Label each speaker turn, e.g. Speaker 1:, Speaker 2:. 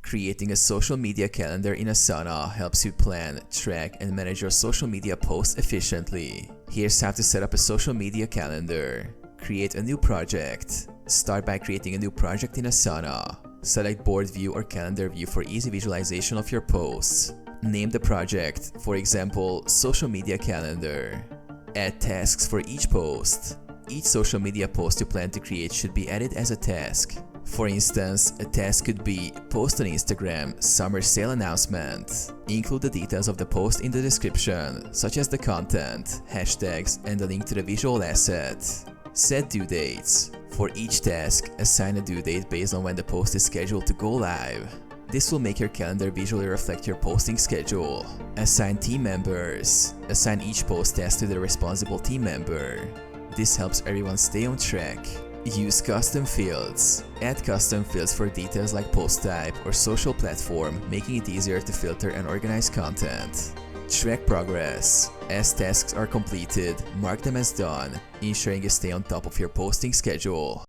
Speaker 1: Creating a social media calendar in Asana helps you plan, track, and manage your social media posts efficiently. Here's how to set up a social media calendar. Create a new project. Start by creating a new project in Asana. Select Board View or Calendar View for easy visualization of your posts. Name the project, for example, Social Media Calendar. Add tasks for each post. Each social media post you plan to create should be added as a task. For instance, a task could be post on Instagram summer sale announcement. Include the details of the post in the description, such as the content, hashtags, and a link to the visual asset. Set due dates. For each task, assign a due date based on when the post is scheduled to go live. This will make your calendar visually reflect your posting schedule. Assign team members. Assign each post task to the responsible team member. This helps everyone stay on track. Use custom fields. Add custom fields for details like post type or social platform, making it easier to filter and organize content. Track progress. As tasks are completed, mark them as done, ensuring you stay on top of your posting schedule.